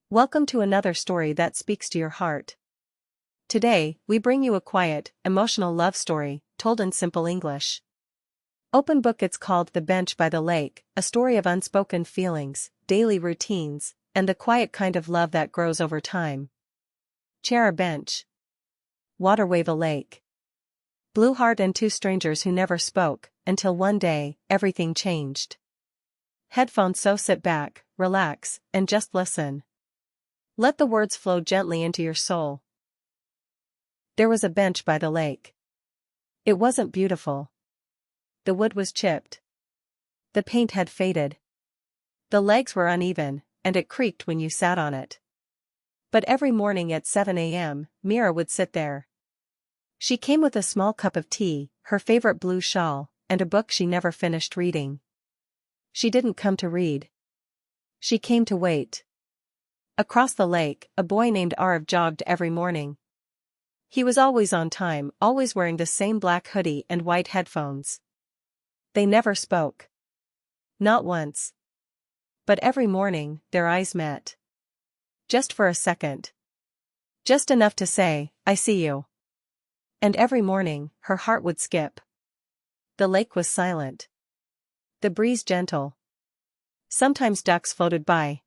Welcome to another story that speaks to your heart. Today, we bring you a quiet, emotional love story, told in simple English. Open book. It's called The Bench by the Lake, a story of unspoken feelings, daily routines, and the quiet kind of love that grows over time. Chair a bench. Water wave a lake. Blue heart and two strangers who never spoke, until one day, everything changed. Headphones, so sit back, relax, and just listen. Let the words flow gently into your soul. There was a bench by the lake. It wasn't beautiful. The wood was chipped. The paint had faded. The legs were uneven, and it creaked when you sat on it. But every morning at 7 a.m., Mira would sit there. She came with a small cup of tea, her favorite blue shawl, and a book she never finished reading. She didn't come to read. She came to wait. Across the lake, a boy named Arv jogged every morning. He was always on time, always wearing the same black hoodie and white headphones. They never spoke. Not once. But every morning, their eyes met. Just for a second. Just enough to say, "I see you." And every morning, her heart would skip. The lake was silent. The breeze gentle. Sometimes ducks floated by.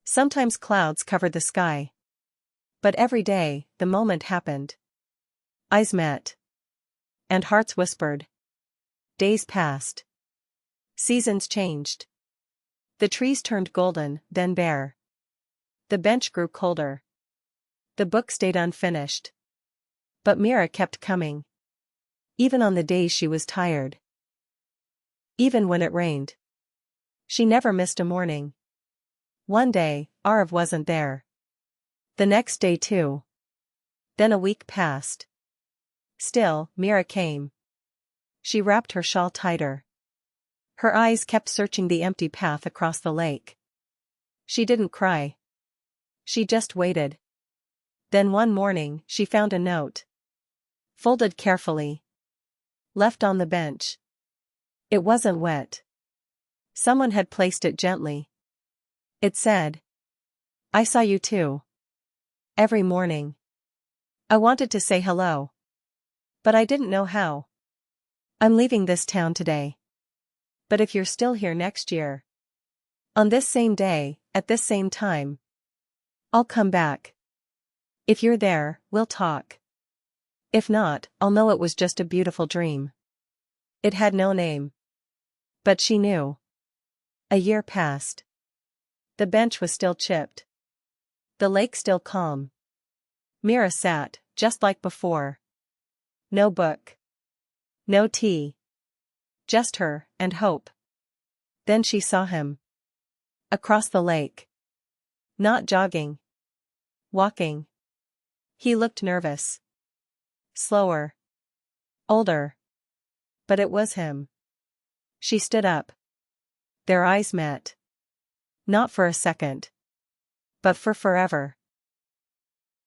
Sometimes clouds covered the sky. But every day, the moment happened. Eyes met. And hearts whispered. Days passed. Seasons changed. The trees turned golden, then bare. The bench grew colder. The book stayed unfinished. But Mira kept coming. Even on the days she was tired. Even when it rained. She never missed a morning. One day, Arv wasn't there. The next day too. Then a week passed. Still, Mira came. She wrapped her shawl tighter. Her eyes kept searching the empty path across the lake. She didn't cry. She just waited. Then one morning, she found a note. Folded carefully. Left on the bench. It wasn't wet. Someone had placed it gently. It said, "I saw you too. Every morning. I wanted to say hello. But I didn't know how. I'm leaving this town today. But if you're still here next year, on this same day, at this same time, I'll come back. If you're there, we'll talk. If not, I'll know it was just a beautiful dream." It had no name. But she knew. A year passed. The bench was still chipped. The lake still calm. Mira sat, just like before. No book. No tea. Just her, and hope. Then she saw him. Across the lake. Not jogging. Walking. He looked nervous. Slower. Older. But it was him. She stood up. Their eyes met. Not for a second. But for forever.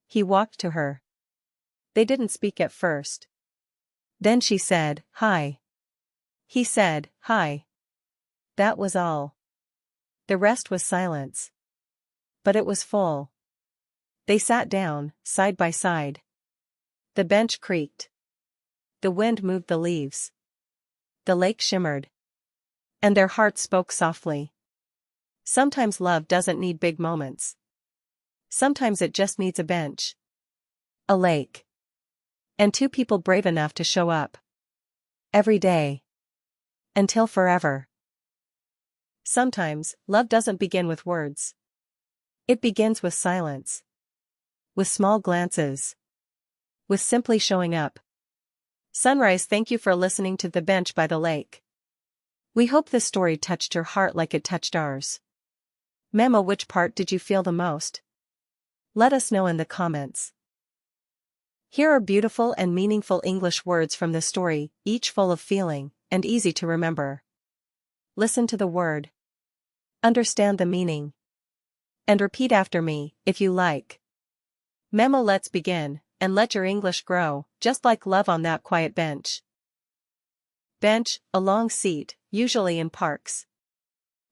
He walked to her. They didn't speak at first. Then she said, "Hi." He said, "Hi." That was all. The rest was silence. But it was full. They sat down, side by side. The bench creaked. The wind moved the leaves. The lake shimmered. And their hearts spoke softly. Sometimes love doesn't need big moments. Sometimes it just needs a bench. A lake. And two people brave enough to show up. Every day. Until forever. Sometimes, love doesn't begin with words. It begins with silence. With small glances. With simply showing up. Sunrise. Thank you for listening to The Bench by the Lake. We hope this story touched your heart like it touched ours. Memo, which part did you feel the most? Let us know in the comments. Here are beautiful and meaningful English words from the story, each full of feeling, and easy to remember. Listen to the word. Understand the meaning. And repeat after me, if you like. Memo. Let's begin, and let your English grow, just like love on that quiet bench. Bench, a long seat, usually in parks.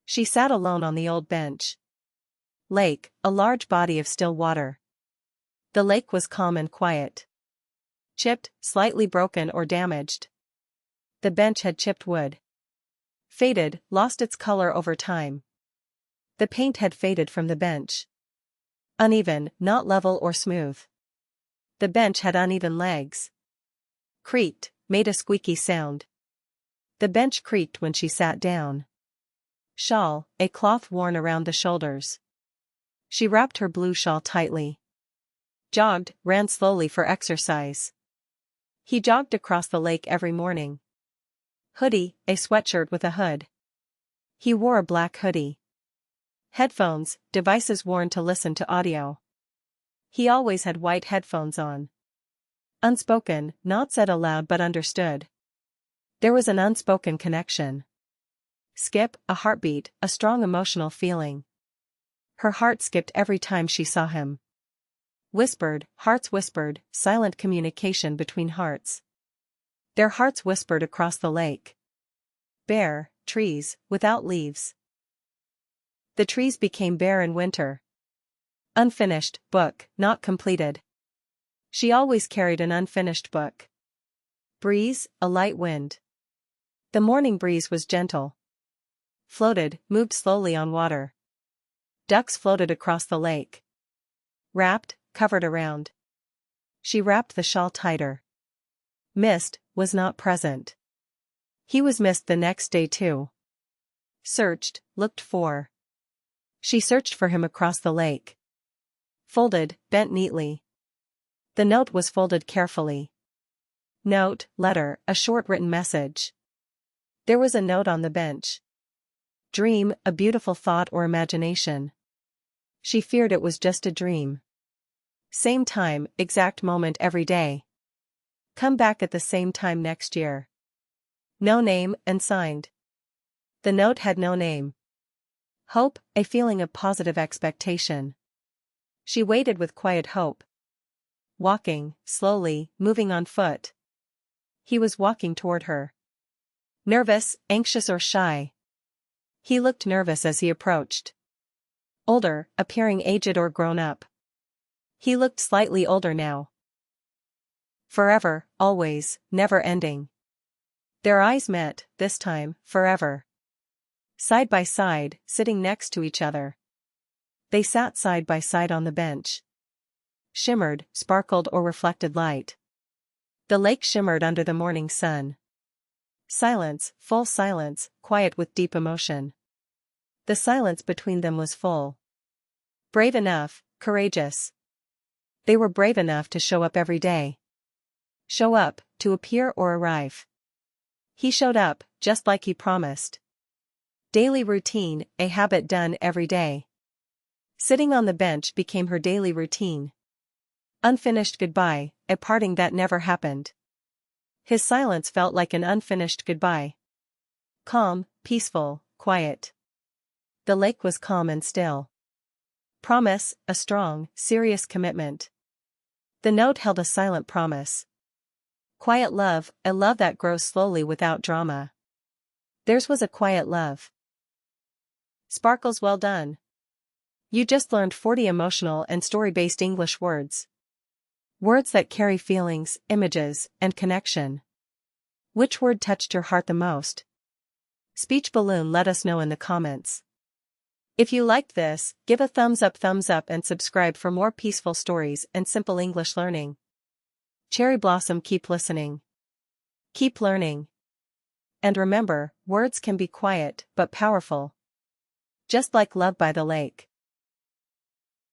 She sat alone on the old bench. Lake, a large body of still water. The lake was calm and quiet. Chipped, slightly broken or damaged. The bench had chipped wood. Faded, lost its color over time. The paint had faded from the bench. Uneven, not level or smooth. The bench had uneven legs. Creaked, made a squeaky sound. The bench creaked when she sat down. Shawl, a cloth worn around the shoulders. She wrapped her blue shawl tightly. Jogged, ran slowly for exercise. He jogged across the lake every morning. Hoodie, a sweatshirt with a hood. He wore a black hoodie. Headphones, devices worn to listen to audio. He always had white headphones on. Unspoken, not said aloud but understood. There was an unspoken connection. Skip, a heartbeat, a strong emotional feeling. Her heart skipped every time she saw him. Whispered, hearts whispered, silent communication between hearts. Their hearts whispered across the lake. Bare, trees, without leaves. The trees became bare in winter. Unfinished, book, not completed. She always carried an unfinished book. Breeze, a light wind. The morning breeze was gentle. Floated, moved slowly on water. Ducks floated across the lake. Wrapped, covered around. She wrapped the shawl tighter. Missed, was not present. He was missed the next day too. Searched, looked for. She searched for him across the lake. Folded, bent neatly. The note was folded carefully. Note, letter, a short written message. There was a note on the bench. Dream, a beautiful thought or imagination. She feared it was just a dream. Same time, exact moment every day. Come back at the same time next year. No name, and signed. The note had no name. Hope, a feeling of positive expectation. She waited with quiet hope. Walking, slowly, moving on foot. He was walking toward her. Nervous, anxious or shy. He looked nervous as he approached. Older, appearing aged or grown up. He looked slightly older now. Forever, always, never ending. Their eyes met, this time, forever. Side by side, sitting next to each other. They sat side by side on the bench. Shimmered, sparkled or reflected light. The lake shimmered under the morning sun. Silence, full silence, quiet with deep emotion. The silence between them was full. Brave enough, courageous. They were brave enough to show up every day. Show up, to appear or arrive. He showed up, just like he promised. Daily routine, a habit done every day. Sitting on the bench became her daily routine. Unfinished goodbye, a parting that never happened. His silence felt like an unfinished goodbye. Calm, peaceful, quiet. The lake was calm and still. Promise, a strong, serious commitment. The note held a silent promise. Quiet love, a love that grows slowly without drama. Theirs was a quiet love. Sparkles, well done. You just learned 40 emotional and story-based English words. Words that carry feelings, images, and connection. Which word touched your heart the most? Speech Balloon, let us know in the comments. If you liked this, give a thumbs up and subscribe for more peaceful stories and simple English learning. Cherry Blossom, keep listening. Keep learning. And remember, words can be quiet but powerful. Just like love by the lake.